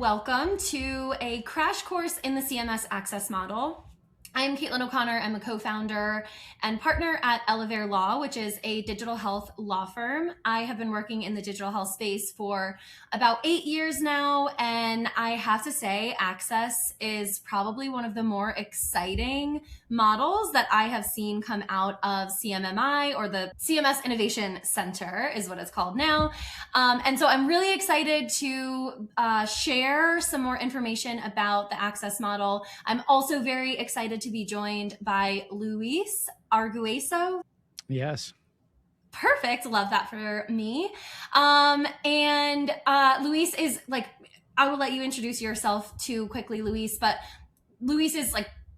welcome to a crash course in the CMS ACCESS model. I'm Kaitlyn O'Connor. I'm a co-founder and partner at Elevare Law, which is a digital health law firm. I have been working in the digital health space for about 8 years now, and I have to say ACCESS is probably one of the more exciting models that I have seen come out of CMMI, or the CMS Innovation Center is what it's called now. And so I'm really excited to share some more information about the ACCESS model. I'm also very excited to be joined by Luis Argueso. Yes. Perfect. Love that for me. Luis is I will let you introduce yourself too quickly, Luis, but Luis is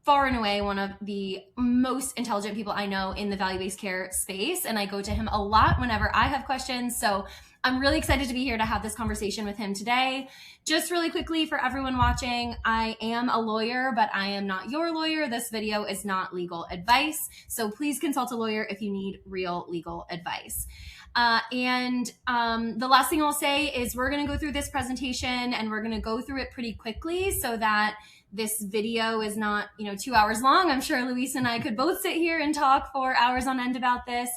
far and away one of the most intelligent people I know in the value-based care space. And I go to him a lot whenever I have questions. So I'm really excited to be here to have this conversation with him today. Just really quickly for everyone watching, I am a lawyer, but I am not your lawyer. This video is not legal advice. So please consult a lawyer if you need real legal advice. The last thing I'll say is we're going to go through this presentation and we're going to go through it pretty quickly so that this video is not, 2 hours long. I'm sure Luis and I could both sit here and talk for hours on end about this.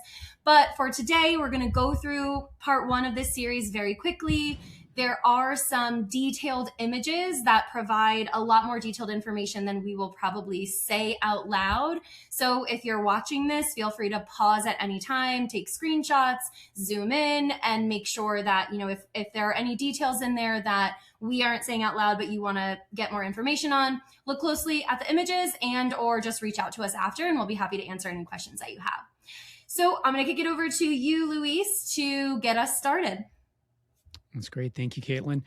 But for today, we're going to go through part 1 of this series very quickly. There are some detailed images that provide a lot more detailed information than we will probably say out loud. So if you're watching this, feel free to pause at any time, take screenshots, zoom in, and make sure that, if there are any details in there that we aren't saying out loud, but you want to get more information on, look closely at the images or just reach out to us after, and we'll be happy to answer any questions that you have. So I'm going to kick it over to you, Luis, to get us started. That's great. Thank you, Kaitlyn.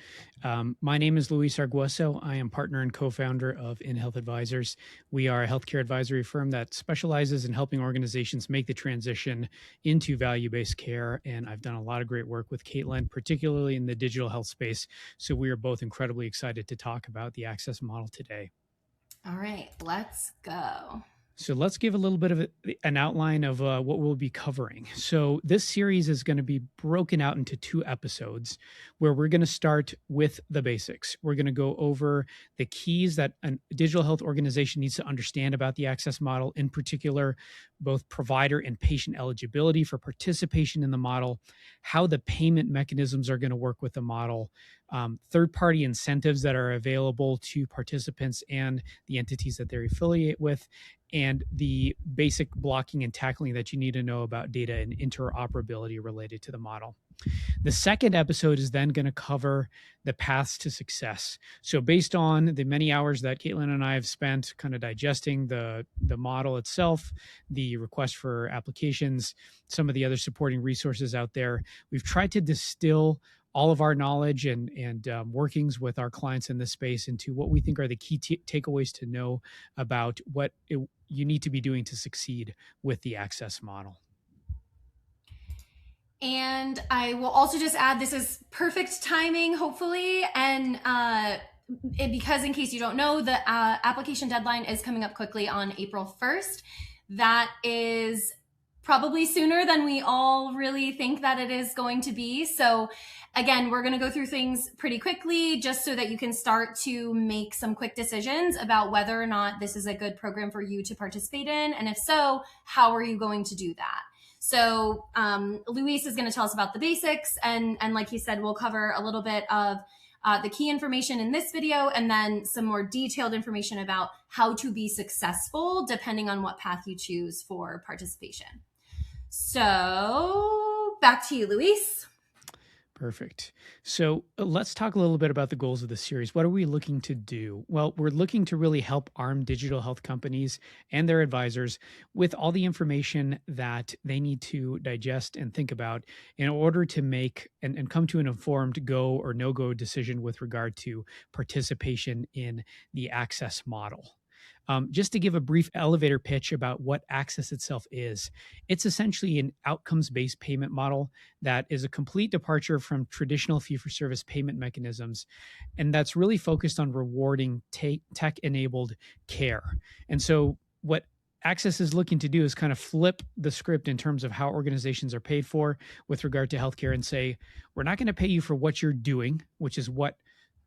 My name is Luis Argueso. I am partner and co-founder of InHealth Advisors. We are a healthcare advisory firm that specializes in helping organizations make the transition into value-based care. And I've done a lot of great work with Kaitlyn, particularly in the digital health space. So we are both incredibly excited to talk about the ACCESS model today. All right, let's go. So let's give a little bit of an outline of what we'll be covering. So this series is going to be broken out into 2 episodes where we're going to start with the basics. We're going to go over the keys that a digital health organization needs to understand about the ACCESS model, in particular, both provider and patient eligibility for participation in the model, how the payment mechanisms are going to work with the model, third-party incentives that are available to participants and the entities that they affiliate with, and the basic blocking and tackling that you need to know about data and interoperability related to the model. The second episode is then going to cover the paths to success. So based on the many hours that Kaitlyn and I have spent kind of digesting the model itself, the request for applications, some of the other supporting resources out there, we've tried to distill all of our knowledge and workings with our clients in this space into what we think are the key takeaways to know about what you need to be doing to succeed with the ACCESS model. And I will also just add, this is perfect timing, hopefully. And because in case you don't know, the application deadline is coming up quickly on April 1st. That is probably sooner than we all really think that it is going to be. So again, we're going to go through things pretty quickly just so that you can start to make some quick decisions about whether or not this is a good program for you to participate in. And if so, how are you going to do that? So Luis is going to tell us about the basics. And like he said, we'll cover a little bit of the key information in this video, and then some more detailed information about how to be successful depending on what path you choose for participation. So back to you, Luis. Perfect. So let's talk a little bit about the goals of the series. What are we looking to do? Well, we're looking to really help arm digital health companies and their advisors with all the information that they need to digest and think about in order to make and come to an informed go or no-go decision with regard to participation in the ACCESS model. Just to give a brief elevator pitch about what ACCESS itself is, it's essentially an outcomes-based payment model that is a complete departure from traditional fee-for-service payment mechanisms, and that's really focused on rewarding tech-enabled care. And so what ACCESS is looking to do is kind of flip the script in terms of how organizations are paid for with regard to healthcare and say, we're not going to pay you for what you're doing, which is what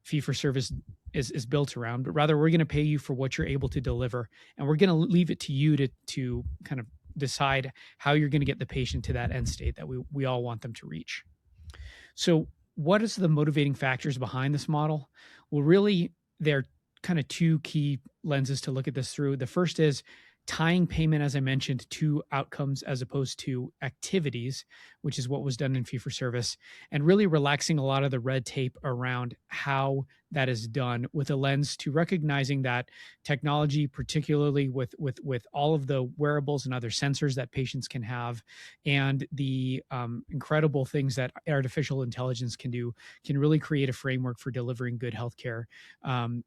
fee-for-service is built around, but rather we're going to pay you for what you're able to deliver, and we're going to leave it to you to kind of decide how you're going to get the patient to that end state that we all want them to reach. So what is the motivating factors behind this model? Well, really, there are kind of two key lenses to look at this through. The first is tying payment, as I mentioned, to outcomes as opposed to activities, which is what was done in fee-for-service, and really relaxing a lot of the red tape around how that is done, with a lens to recognizing that technology, particularly with all of the wearables and other sensors that patients can have, and the incredible things that artificial intelligence can do, can really create a framework for delivering good healthcare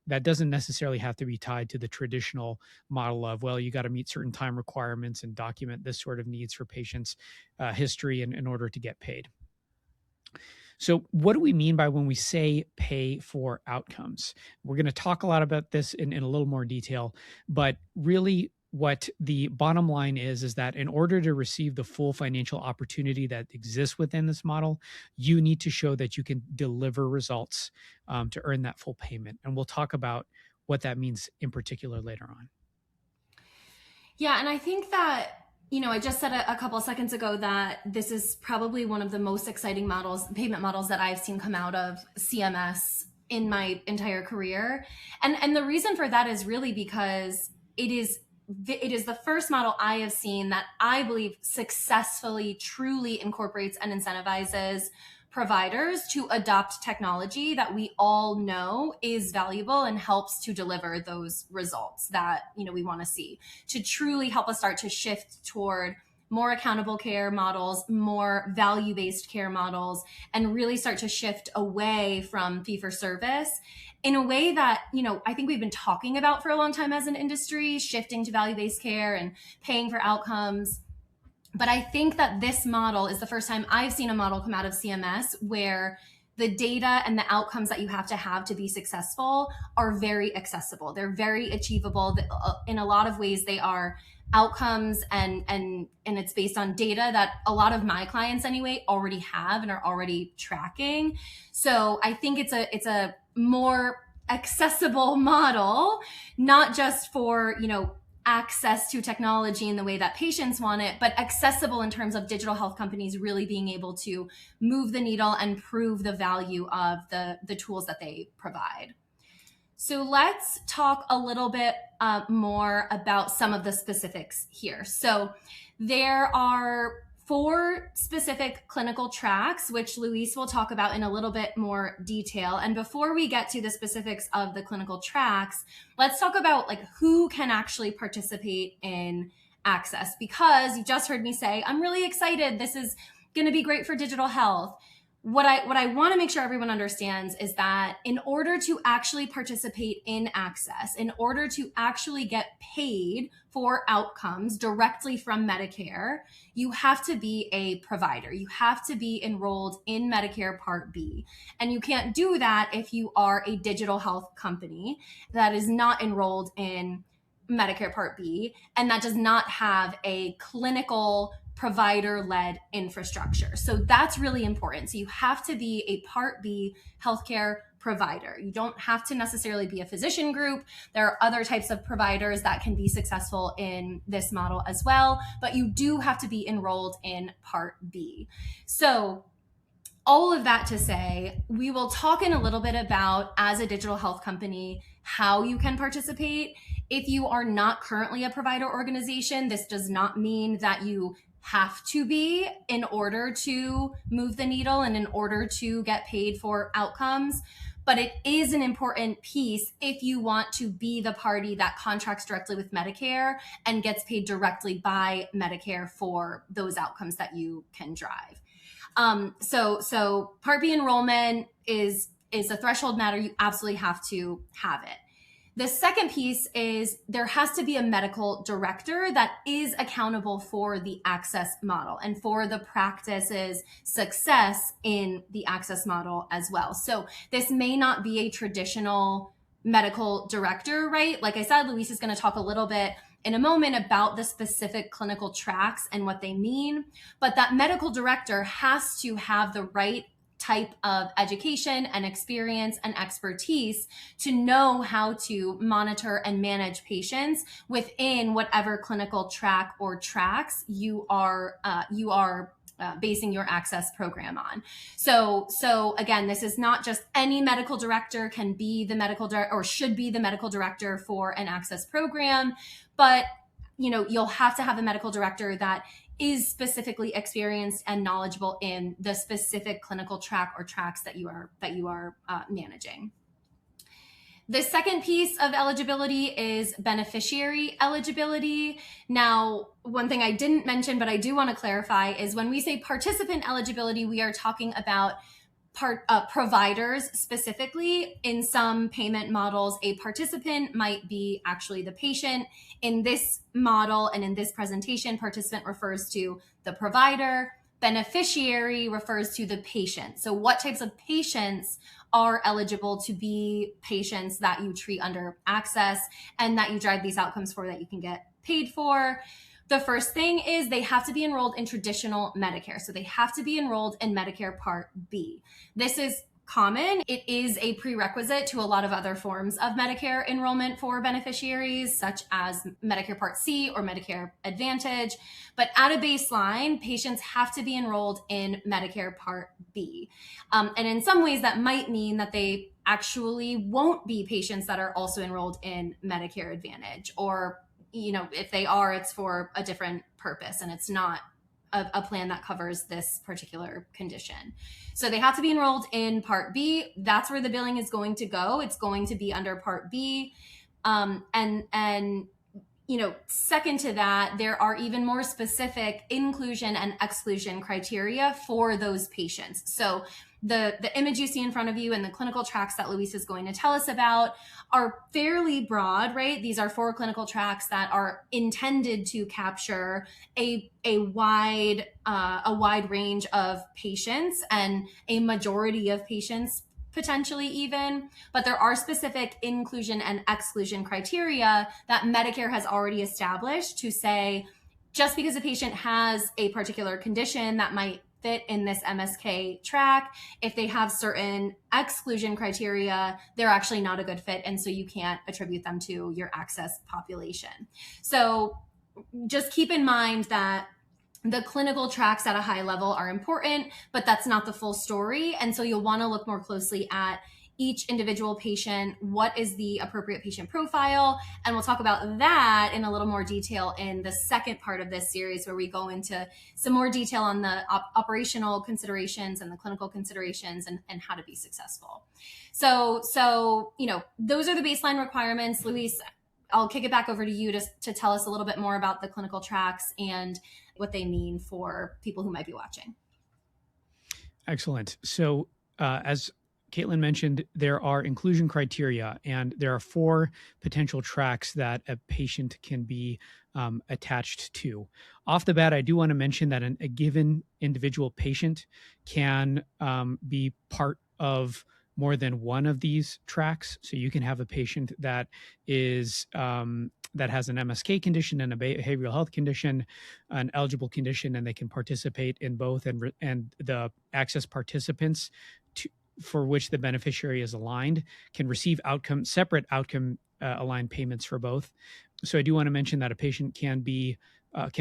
that doesn't necessarily have to be tied to the traditional model of, well, you got to meet certain time requirements and document this sort of needs for patients' history in order to get paid. So what do we mean by when we say pay for outcomes? We're going to talk a lot about this in a little more detail, but really what the bottom line is that in order to receive the full financial opportunity that exists within this model, you need to show that you can deliver results to earn that full payment. And we'll talk about what that means in particular later on. Yeah, and I think that, I just said a couple of seconds ago that this is probably one of the most exciting payment models that I've seen come out of CMS in my entire career. And the reason for that is really because it is the first model I have seen that I believe successfully, truly incorporates and incentivizes providers to adopt technology that we all know is valuable and helps to deliver those results that we want to see, to truly help us start to shift toward more accountable care models, more value-based care models, and really start to shift away from fee-for-service in a way that, I think we've been talking about for a long time as an industry, shifting to value-based care and paying for outcomes. But I think that this model is the first time I've seen a model come out of CMS where the data and the outcomes that you have to be successful are very accessible. They're very achievable. In a lot of ways, they are outcomes and it's based on data that a lot of my clients anyway already have and are already tracking. So I think it's a more accessible model, not just for, access to technology in the way that patients want it, but accessible in terms of digital health companies really being able to move the needle and prove the value of the tools that they provide. So let's talk a little bit more about some of the specifics here. So there are 4 specific clinical tracks, which Luis will talk about in a little bit more detail. And before we get to the specifics of the clinical tracks, let's talk about who can actually participate in Access, because you just heard me say, I'm really excited. This is going to be great for digital health. What I want to make sure everyone understands is that in order to actually participate in Access, in order to actually get paid for outcomes directly from Medicare, you have to be a provider. You have to be enrolled in Medicare Part B. And you can't do that if you are a digital health company that is not enrolled in Medicare Part B and that does not have a clinical provider-led infrastructure. So that's really important. So you have to be a Part B healthcare provider. You don't have to necessarily be a physician group. There are other types of providers that can be successful in this model as well, but you do have to be enrolled in Part B. So all of that to say, we will talk in a little bit about, as a digital health company, how you can participate. If you are not currently a provider organization, this does not mean that you have to be in order to move the needle and in order to get paid for outcomes. But it is an important piece if you want to be the party that contracts directly with Medicare and gets paid directly by Medicare for those outcomes that you can drive. So Part B enrollment is a threshold matter. You absolutely have to have it. The second piece is there has to be a medical director that is accountable for the Access model and for the practice's success in the Access model as well. So this may not be a traditional medical director, right? Like I said, Luis is going to talk a little bit in a moment about the specific clinical tracks and what they mean, but that medical director has to have the right type of education and experience and expertise to know how to monitor and manage patients within whatever clinical track or tracks you are basing your access program on. So again, this is not just any medical director can be the medical director or should be the medical director for an access program, but you'll have to have a medical director that is specifically experienced and knowledgeable in the specific clinical track or tracks that you are managing. The second piece of eligibility is beneficiary eligibility. Now, one thing I didn't mention, but I do want to clarify, is when we say participant eligibility, we are talking about providers specifically. In some payment models, a participant might be actually the patient. In this model and in this presentation, participant refers to the provider. Beneficiary refers to the patient. So what types of patients are eligible to be patients that you treat under access and that you drive these outcomes for, that you can get paid for? The first thing is they have to be enrolled in traditional Medicare. So they have to be enrolled in Medicare Part B. This is common. It is a prerequisite to a lot of other forms of Medicare enrollment for beneficiaries, such as Medicare Part C or Medicare Advantage. But at a baseline, patients have to be enrolled in Medicare Part B. And in some ways, that might mean that they actually won't be patients that are also enrolled in Medicare Advantage, or if they are, it's for a different purpose and it's not a plan that covers this particular condition. So they have to be enrolled in Part B. That's where the billing is going to go. It's going to be under Part B. Second to that, there are even more specific inclusion and exclusion criteria for those patients. So the image you see in front of you and the clinical tracks that Luis is going to tell us about are fairly broad, right? These are 4 clinical tracks that are intended to capture a wide range of patients and a majority of patients, potentially even, but there are specific inclusion and exclusion criteria that Medicare has already established to say, just because a patient has a particular condition that might fit in this MSK track, if they have certain exclusion criteria, they're actually not a good fit, and so you can't attribute them to your access population. So just keep in mind that the clinical tracks at a high level are important, but that's not the full story. And so you'll want to look more closely at each individual patient. What is the appropriate patient profile? And we'll talk about that in a little more detail in the second part of this series, where we go into some more detail on the operational considerations and the clinical considerations and how to be successful. So those are the baseline requirements. Luis, I'll kick it back over to you to tell us a little bit more about the clinical tracks and what they mean for people who might be watching. Excellent. So as Kaitlyn mentioned, there are inclusion criteria, and there are 4 potential tracks that a patient can be attached to. Off the bat, I do want to mention that a given individual patient can be part of more than one of these tracks. So you can have a patient that is that has an MSK condition and a behavioral health condition, an eligible condition, and they can participate in both. And the access participants for which the beneficiary is aligned can receive separate outcome aligned payments for both. So I do want to mention that a patient can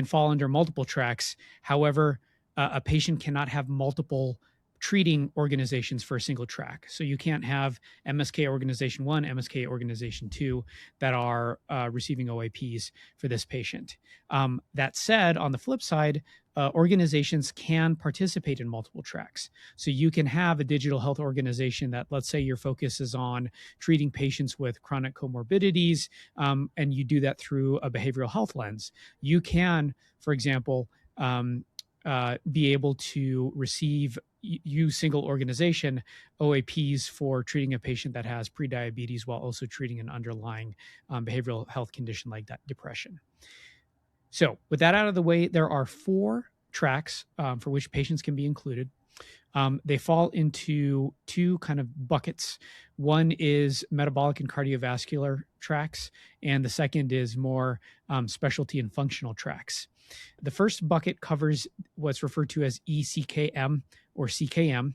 fall under multiple tracks. However, a patient cannot have multiple treating organizations for a single track. So you can't have MSK Organization 1, MSK Organization 2 that are receiving OAPs for this patient. That said, on the flip side, organizations can participate in multiple tracks. So you can have a digital health organization that, let's say your focus is on treating patients with chronic comorbidities, and you do that through a behavioral health lens. You can, for example, be able to receive, you single organization, OAPs for treating a patient that has prediabetes while also treating an underlying behavioral health condition like that, depression. So with that out of the way, there are 4 tracks for which patients can be included. They fall into 2 kind of buckets. One is metabolic and cardiovascular tracks, and the second is more specialty and functional tracks. The first bucket covers what's referred to as ECKM or CKM.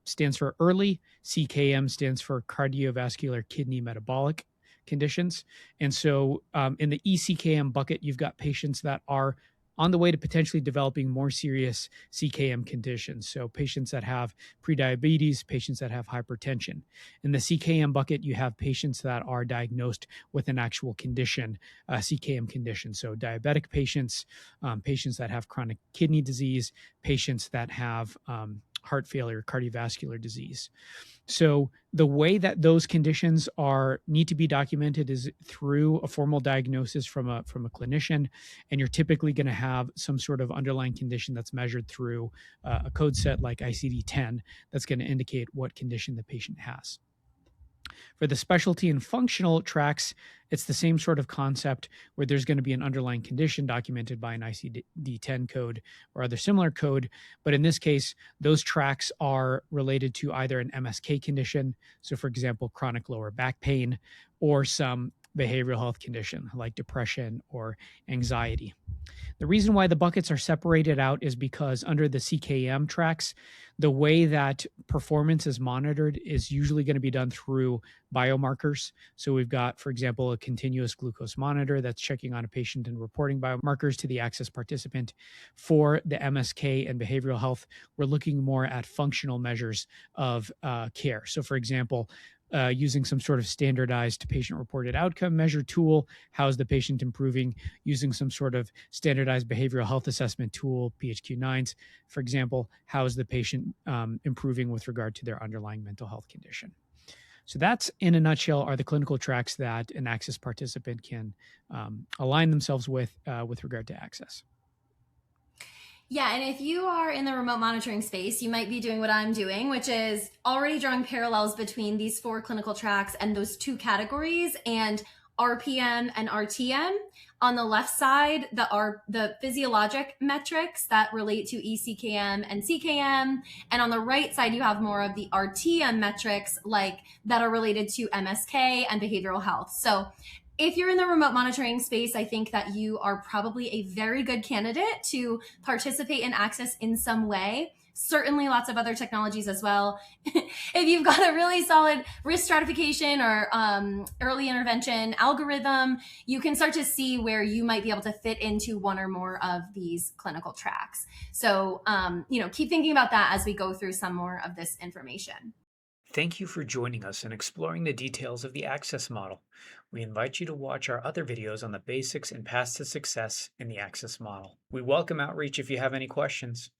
Stands for early, CKM stands for cardiovascular kidney metabolic conditions. And so in the ECKM bucket, you've got patients that are on the way to potentially developing more serious CKM conditions. So patients that have prediabetes, patients that have hypertension. In the CKM bucket, you have patients that are diagnosed with an actual condition, CKM condition. So diabetic patients, patients that have chronic kidney disease, patients that have heart failure, cardiovascular disease. So the way that those conditions need to be documented is through a formal diagnosis from a clinician, and you're typically going to have some sort of underlying condition that's measured through a code set like ICD-10 that's going to indicate what condition the patient has. For the specialty and functional tracks, it's the same sort of concept where there's going to be an underlying condition documented by an ICD-10 code or other similar code. But in this case, those tracks are related to either an MSK condition, so for example, chronic lower back pain, or some behavioral health condition like depression or anxiety. The reason why the buckets are separated out is because under the CKM tracks, the way that performance is monitored is usually going to be done through biomarkers. So we've got, for example, a continuous glucose monitor that's checking on a patient and reporting biomarkers to the ACCESS participant. For the MSK and behavioral health, we're looking more at functional measures of care. So for example, using some sort of standardized patient-reported outcome measure tool. How is the patient improving? Using some sort of standardized behavioral health assessment tool, PHQ-9s, for example. How is the patient improving with regard to their underlying mental health condition? So that's, in a nutshell, are the clinical tracks that an ACCESS participant can align themselves with regard to ACCESS. Yeah, and if you are in the remote monitoring space, you might be doing what I'm doing, which is already drawing parallels between these 4 clinical tracks and those 2 categories, and RPM and RTM. On the left side, the physiologic metrics that relate to ECKM and CKM, and on the right side, you have more of the RTM metrics that are related to MSK and behavioral health. So if you're in the remote monitoring space, I think that you are probably a very good candidate to participate in ACCESS in some way. Certainly lots of other technologies as well. If you've got a really solid risk stratification or early intervention algorithm, you can start to see where you might be able to fit into one or more of these clinical tracks. So, keep thinking about that as we go through some more of this information. Thank you for joining us and exploring the details of the ACCESS model. We invite you to watch our other videos on the basics and paths to success in the ACCESS model. We welcome outreach if you have any questions.